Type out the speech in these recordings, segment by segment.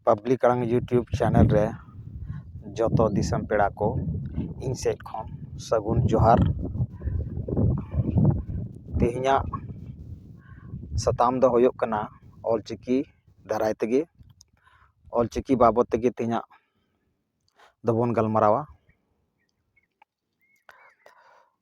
Public आड़ांग YouTube channel रे जोतो दिसम पेड़ा को इन set खन सगुन जोहार। तेहना सताम दो होयोग कना ऑलचिकी दाराय तेगे ऑलचिकी बाबत तेगे तेहना दबोन गलमारावा।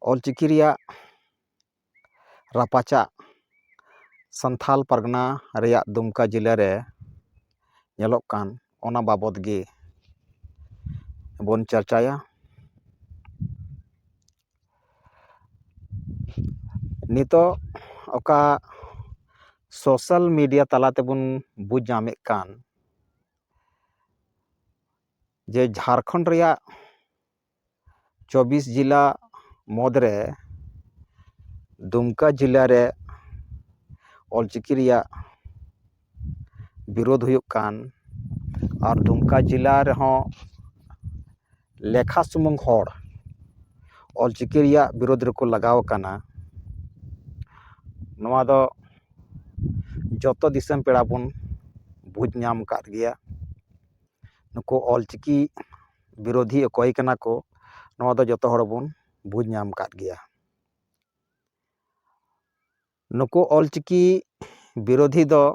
ऑलचिकी रिया रापाचा संथाल परगना रिया दुमका जिला रे नेलोग कान ओना बाबत गे बोन चर्चाया। नितो ओका सोशल मीडिया तलाते बुन बुझ जामेक कान जे झारखंड रिया 24 जिला मदरे दुमका जिला रे ऑलचिकी रिया विरोध हुयुग कान और दुमका जिला रे हों लेखा सुमुंग होड़ ऑलचिकी रिया विरोध रेको लगाव काना। नवा दो जोतो दिसम पेड़ा बुन बुझ नाम काद गया नुको ऑलचिकी विरोधी अकोय कना को नवा दो जोतो हड़ बुन बुझ नाम काद गया। नुको ऑलचिकी विरोधी दो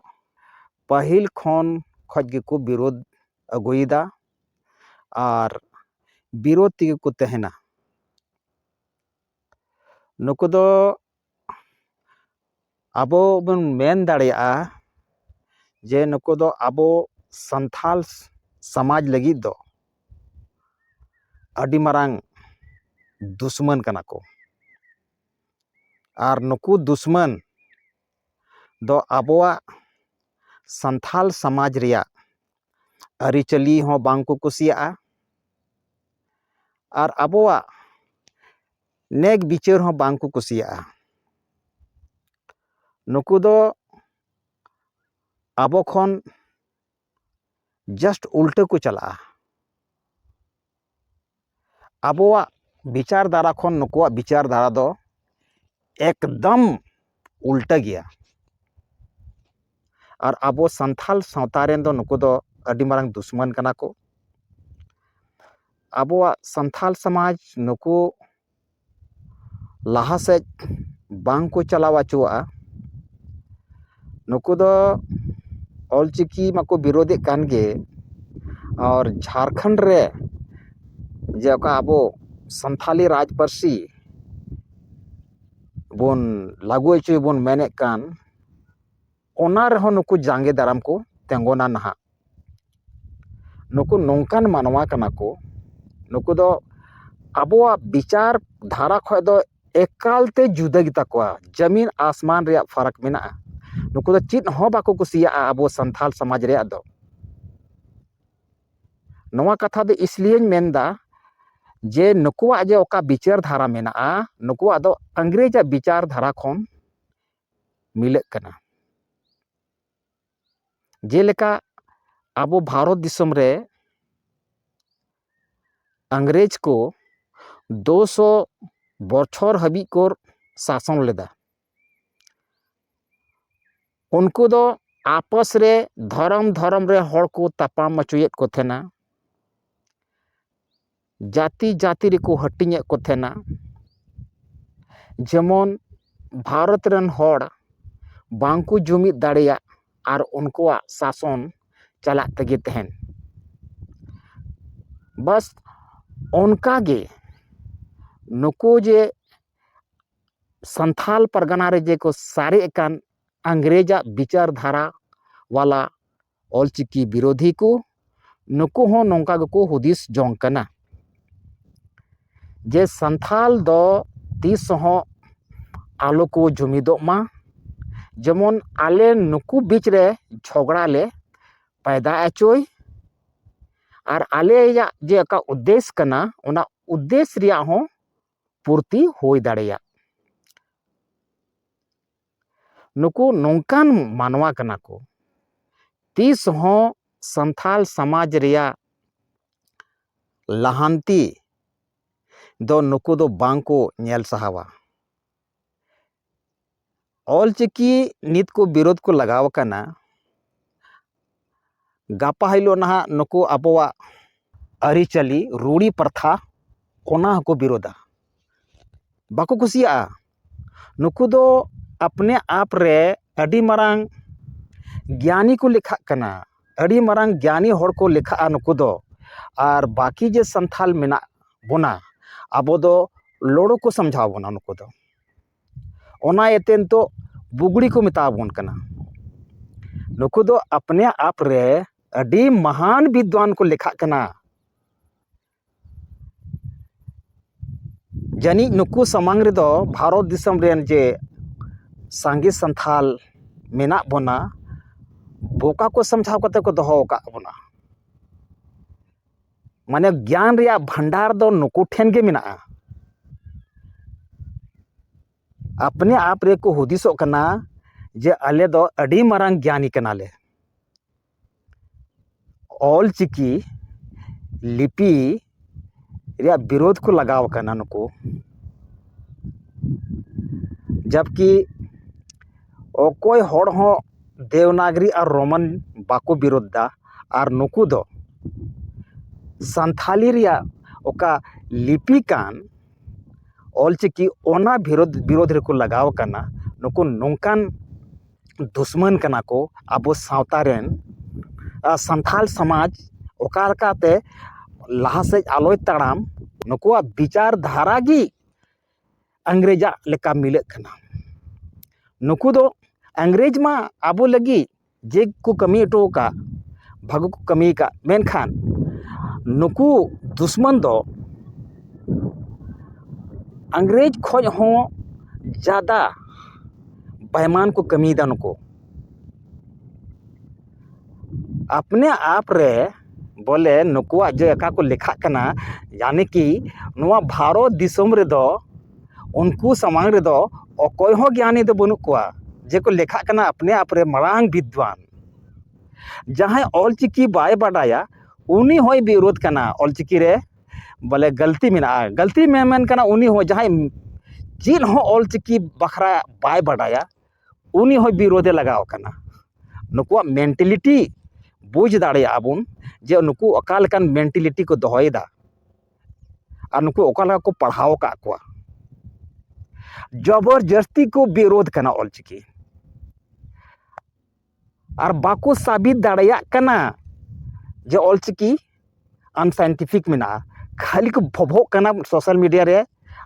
पहिल खन खज गेको विरोध अगुईदा और विरोध तेगे को तहना। नुको दो आबो बन मेन दाड़ेया जे नुको दो आबो संथाल समाज लगी दो अडी मारांग दुश्मन कना को और नुको दुश्मन दो आबोआ संथाल समाज रिया अरिचली हों बांग को कुसिया और आबोआ नेक बिचार हों बांग को कुसिया। नुको दो आबो खन जस्ट उल्टे को चला आबोआ विचार धारा खन नुकुआ विचार धारा दो एकदम उल्टा गया और आबो संथाल सावतारेन दो नुको दो अडी मारांग दुश्मन कना को। आबोआ संथाल समाज नुको लाहा से बांग को चलावा चुआ नुको दो ऑलचिकी माको विरोधी कान गे और झारखंड रे जे का आबो संथाली राज पार्सी बोन लागू चुई बोन मेने कान ओना रहो नुको जांगे दाराम को तेंगोना नहा। नुको नोंकान मानवा कना को नुको दो आबोआ विचार धारा खय दो एकालते जुदा गिता कोआ जमीन आसमान रे फर्क मेना। नुको दो चित हो बाको कुसिया आबो संथाल समाज रे दो नवा कथा दो इसलिए मेनदा जे नुकुआ जे ओका विचार धारा मेना नुकुआ दो अंग्रेज विचार धारा खन मिलक कना। जेलेका आबो भारत दिसम रे अंग्रेज को 200 बछर हबी को शासन लेदा। उनको दो आपस रे धर्म धर्म रे हड़ को तापाम मचुएत को थेना जाति जाति रे को हटिंग को थेना। जेमन भारत रन हड़ बांग को जुमिद दाड़ेया और उनको शासन चला तगे तहन बस उनका गे नुको जे संथाल परगना रे जे को सारे एकान अंग्रेजा विचार धारा वाला ऑलचिकी विरोधी को नुको हो नौका को हुदिस जोंग कना जे संथाल दो तीस हो आलो को जुमिदो मा जेमन आले नुकु बीच रे झगड़ा ले पैदा अचोय और आले या जे का उद्देश्य कना उना उद्देश्य रिया हो पूर्ति होई दाड़ेया। नुकु नौकान मानवा कना को तीस हो संथाल समाज रिया लहांती दो नुकु दो बांग को नेल सहावा। ऑलचिकी नित को विरोध को लगाव कना गापा हिलो नहा नुकु आबोवा अरिचली रूढ़ी प्रथा ओना को विरोधा बाको कुसिया नुकु दो अपने आप रे अडी मरांग ज्ञानी को लेखा कना अडी मरांग ज्ञानी होड़ को लेखा नुकु दो और बाकी जे संथाल मेना बोना आबो दो लोड़ो को समझाव बोना नुकु दो ओना एतेन तो बुगड़ी को मिता बोन कना नुकु दो अपने आप रे अडी महान विद्वान को लेखा कना जानी नुकु समांग रे दो भारत दिसम रेन जे सांगे संथाल मेना बोना बोका को समझाव कते को दोहो का बोना माने ज्ञान रिया भंडार दो नुकु ठेन गे मेना अपने आप रे को हुदिसो कना जे आले दो अडी मारांग ज्ञानी कनाले ऑल चिकी लिपि रिया विरोध को लगाव कना नुकु जबकि ओकोय होड़ हो देवनागरी और रोमन बाको विरोध दा और नुकु दो संथाली रिया ओका लिपि कान ऑलचिकी ओना विरोध रे को लगाव कना नुकु नोंकान दुश्मन कना को आबो सावता रेन संथाल समाज ओकारकाते लहा से आलोय ताड़ाम नुकुआ विचार धारा गी अंग्रेजा लेका मिले कना नुकु दो अंग्रेज मा आबो लगी जे को कमी टो का भागो को कमी का मेनखान नुकु दुश्मन दो अंग्रेज खोज हो ज़्यादा बेईमान को कमी दा नुकु अपने आप रे बोले नुकुआ जो एका को लेखा कना यानी कि नुआ भारत दिसम रे दो उनको समांग रे दो अकोय हो ज्ञानी दो बनु कुआ जे को लेखा कना अपने आप रे मरांग विद्वान जहां ऑलचिकी बाय बाडाया उनी होय विरोध कना ऑलचिकी रे बोले गलती मेना गलती में मेन कना उनी हो जहां चीन हो ऑलचिकी बखरा बाय बाडाया उनी होय विरोधे लगाव कना नुकुआ मेंटालिटी बुझ दाड़े आबुन जे नुकु अकाल कान मेंटालिटी को दोहयदा और नुकु अकाल को पढ़ाव का को जबरदस्ती को विरोध कना ऑलचिकी और बाको साबित दाड़या कना जे ऑलचिकी अनसाइंटिफिक मेना खाली को भोभो कना सोशल मीडिया रे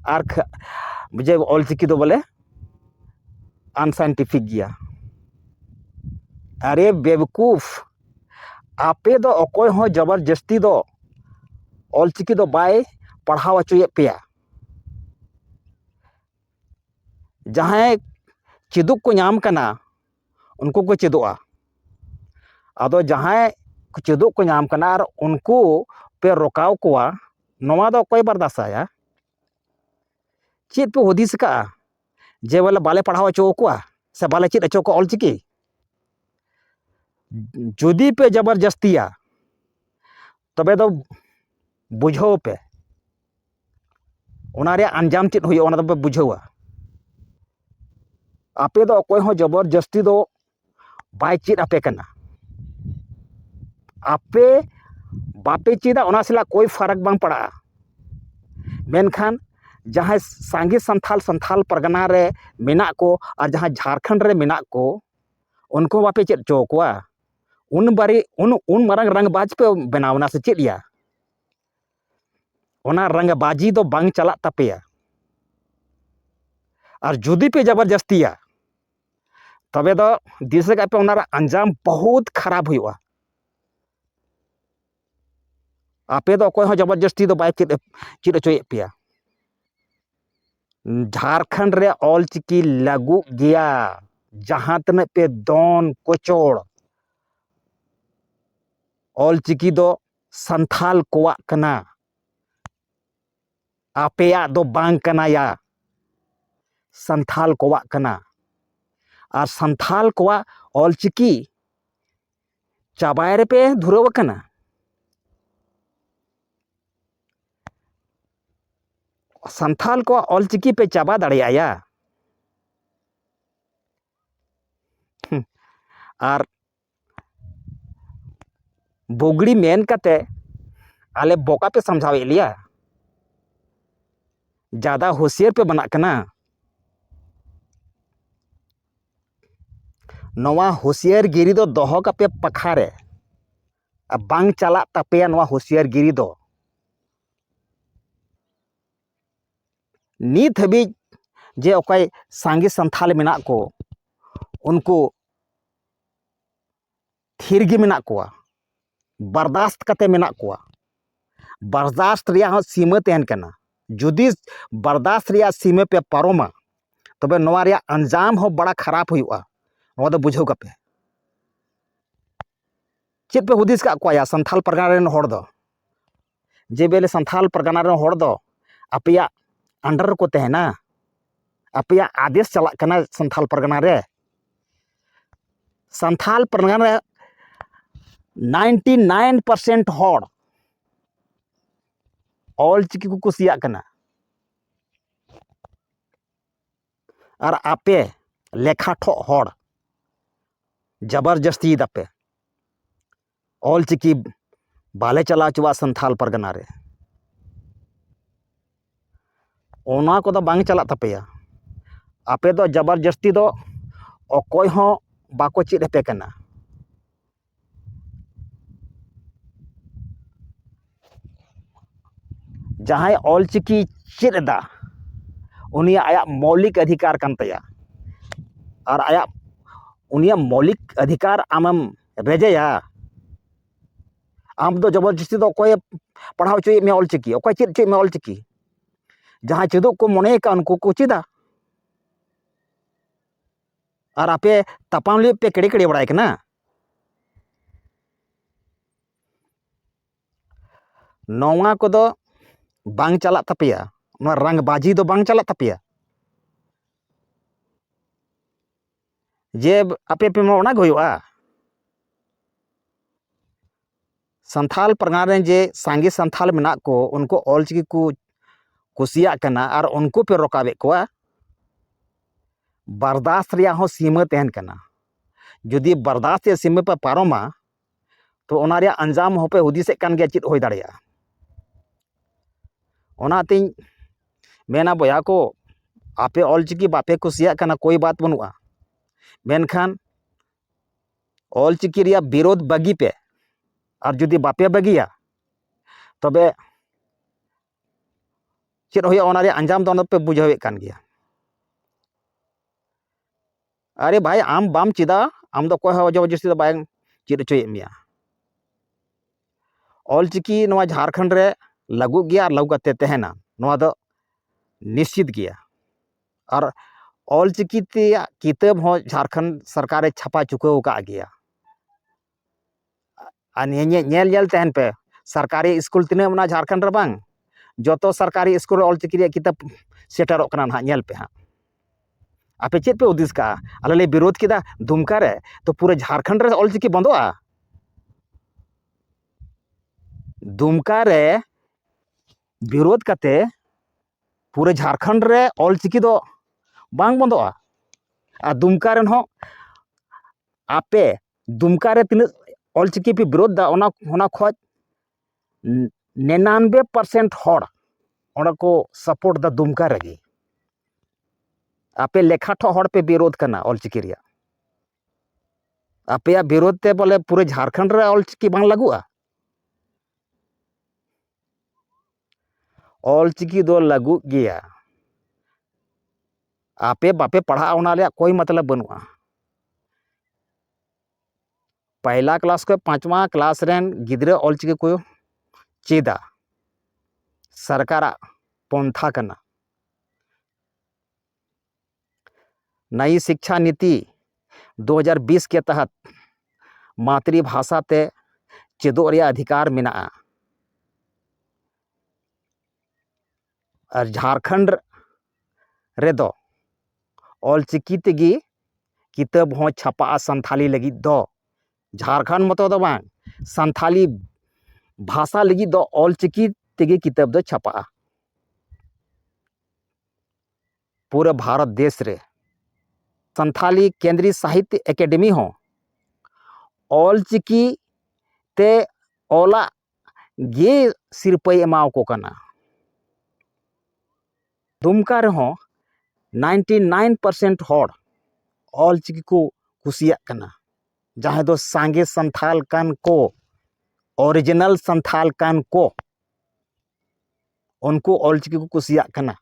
और जे ऑलचिकी दो बोले अनसाइंटिफिक गया अरे बेवकूफ आपे दो अकोय हो जबरदस्ती दो ऑलचिकी दो बाय पढ़ाव अचुए पेया जहां चिदुक को नाम कना उनको को चिदुआ आदो जहां चिदुक को नाम कना और उनको पे रोकाव कोआ नवा दो कोई बर्दाश्त चेत पे हुदिस का जे वाला बाले पढ़ाव अचो कोआ से बाले चेत अचो को ऑलचिकी जुदी पे जबरदस्तिया तबे दो बुझो पे ओना रे अंजाम चेत हुई ओना दो बुझोआ आपे दो कोई हो जबरदस्ती दो बाय चेत आपे कना आपे बापे चेदा ओना सिला कोई फर्क बांग पड़ा मेनखान जहां सांगे संथाल परगना रे मेना को और जहां झारखंड रे मेना को उनको बापे चेत चो कोआ उन बारी उन मरंग रंगबाज पे बनावना से चेत या ओना रंगबाजी दो बांग चला तपेया और जुदी पे जबरदस्तिया तबे दो दिसे का पे ओना अंजाम बहुत खराब हुआ आपे दो कोई हो जबरदस्ती दो बाय चेत अचोए पेया झारखंड रे ऑलचिकी लागू गया जहां तने पे दोन कोचोड़ ऑलचिकी दो संथाल कोआ कना आपेया दो बांग कना या संथाल कोआ कना और संथाल कोआ ऑलचिकी चाबाय रे पे धुरव कना संथाल को ऑलचिकी पे चाबा दाड़ियाया और बुगड़ी मेन कते आले बोका पे समझावे लिया, ज़्यादा होशियार पे बना कना। नवा होशियार गिरी दो दोहो कापे पखारे बांग चला तपेया नवा होशियार गिरी दो। नीत हबी जे ओकय सांगे संथाल मेना को उनको थिरगी मेना कोआ, बर्दाश्त कते मेना कोआ। बर्दाश्त रिया सीमा तहन कना। जुदी बर्दाश्त रिया सीमा पे पारोमा तबे नवा रिया अंजाम हो बड़ा खराब हुआ। नवा दो बुझाव कपे चेद पे हुदिस का कोया संथाल परगना रेन होड़ दो जे बेले संथाल परगना रेन होड़ दो अपया अंडर को तहना, अपया आदेश चला कना संथाल परगना रे। संथाल परगना रे 99% होड़ ऑल चिकी को कुसिया कना और आपे लेखा ठो होड़ जबरदस्ती दापे ऑल चिकी बाले चला चुवा संथाल परगना रे। ओना को दो बांग चला तपेया आपे दो जबरदस्ती दो अकोय हो बाको चेद हेपे कना। जहां ऑल चिकी चेद दा उनिया आया मौलिक अधिकार कान तया और आया उनिया मौलिक अधिकार आमम रेजेया। आम दो जबरदस्ती दो कोई पढ़ाओ चुई में ऑल चिकी ओकोय चेद चुई में ऑल चिकी जहां चेदो को मने का उनको को चेदा और आपे तपाम ले पे केड़े केड़े बड़ाय कना। नौवा को दो बांग चला तपेया नवा रंगबाजी दो बांग चला तपेया जे आपे पे ओना गयोआ। संथाल परगना रे जे सांगे संथाल मेना को उनको ऑल चिकी को कुसिया कना और उनको पे रोकावे कोआ। बर्दाश्त रिया हो सीमा तहन कना। जुदी बर्दाश्त या सीमा पे पारोमा तो ओना रिया अंजाम हो पे हुदिसे कान गया चित होय दाड़ेया। ओनातिन मेना बया को आपे ऑल चिकी बापे कुसिया कना कोई बात बनुआ, मेनखान ऑल चिकी रिया विरोध बगी पे और जुदी बापे बगिया तबे चेद होया ओना रिया अंजाम दो पे बुझावे कान गया। अरे भाई आम बाम चिदा आम दो कोई जबरदस्ती दो बांग चेद चोय मिया। ऑल चिकी नवा झारखंड रे लागू गया और लागू कते तहना नवा दो निश्चित गया और ऑल चिकी ते किताब हो झारखंड सरकार छापा चुकाव का गया। नेल तहन पे सरकारी स्कूल तीना मना झारखंड रे बांग जो सरकारी स्कूल ऑल चिकी रे किताब सेटरों कना ना नेल पे हाँ आपे चेद पे उद्देश्य का आले ले विरोध किदा दुमका रे तो पूरे झारखंड रे ऑल चिकी बंदोआ। दुमका रे विरोध कते पूरे झारखंड रे ऑल चिकी दो बांग बंदोआ। आ दुमका रेन हो आपे दुमका रे तीन ऑल चिकी पे विरोध दा ओना खोज 99% होड़ ओना को सपोर्ट दा दुमका रेगी। आपे लेखा ठो होड़ पे विरोध करना ऑल चिकी रिया आपे विरोध ते बोले पूरे झारखंड रे ऑल चिकी बांग लागुआ। ऑल चिकी दो लागू गया आपे बापे पढ़ा ओना रे कोई मतलब बनुआ। पहला क्लास को 5वां क्लास रेन गिद्रा ऑल चिकी को चेदा सरकार पंथा कना। नई शिक्षा नीति 2020 के तहत मातृभाषा ते चेदों रे अधिकार मेना और झारखंड रे दो ऑल चिकी तेगी किताब हो छापा संथाली लगी दो झारखंड मतो दो बांग संथाली भाषा लगी दो ऑल चिकी तेगी किताब दो छापा पूरे भारत देश रे। संथाली केंद्रीय साहित्य एकेडमी हो ऑल चिकी ते ᱚᱞᱟᱜ ᱜᱮ ᱥᱤᱨᱯᱟᱹᱭ ᱮᱢᱟᱣᱟᱠᱚ ᱠᱟᱱᱟ᱾ ᱫᱩᱢᱠᱟ ᱨᱮᱦᱚᱸ 99% ᱦᱚᱲ ᱚᱞᱪᱤᱠᱤ ᱠᱚ ᱠᱩᱥᱤᱭᱟᱜ ᱠᱟᱱᱟ, ᱡᱟᱦᱟᱸᱭ ᱫᱚ ᱥᱟᱸᱜᱮ ᱥᱟᱱᱛᱟᱞ ᱠᱟᱱ ᱠᱚ, ᱚᱨᱤᱡᱤᱱᱟᱞ ᱥᱟᱱᱛᱟᱞ ᱠᱟᱱ ᱠᱚ, ᱩᱱᱠᱩ ᱚᱞᱪᱤᱠᱤ ᱠᱚ ᱠᱩᱥᱤᱭᱟᱜ ᱠᱟᱱᱟ᱾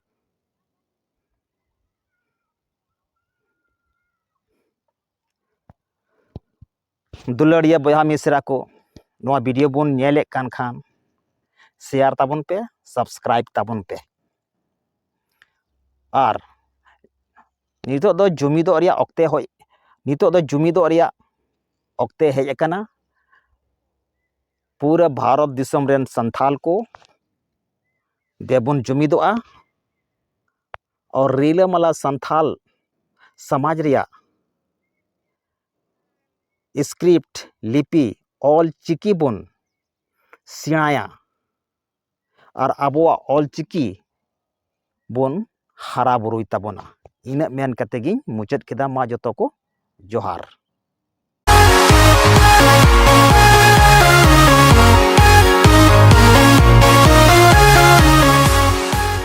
ᱫᱩᱞᱟᱹᱲᱤᱭᱟᱹ ᱵᱚᱭᱦᱟ ᱢᱤᱥᱨᱟ ᱠᱚ, ᱱᱚᱣᱟ ᱵᱷᱤᱰᱤᱭᱳ ᱵᱚᱱ ᱧᱮᱞᱮᱫ ᱠᱟᱱ ᱠᱷᱟᱱ শেয়ার তাবন পে, সাবস্ক্রাইব তাবন পে। আর নিতোগ ᱫᱚ ᱡᱩᱢᱤᱫᱚᱜ ᱨᱮᱭᱟᱜ ᱚᱠᱛᱮ ᱦᱮᱡ ᱟᱠᱟᱱᱟ। पूरा भारत दिसम रेन संथाल को देबन जुमिदोआ और रिलामाला संथाल समाज रिया स्क्रिप्ट लिपि ऑल चिकी बन सेणाया और आबोआ ऑल चिकी बन हारा बुरुई ताबोना। इना मेन कते गिन मुचाद केदा। मा जतो को जोहार।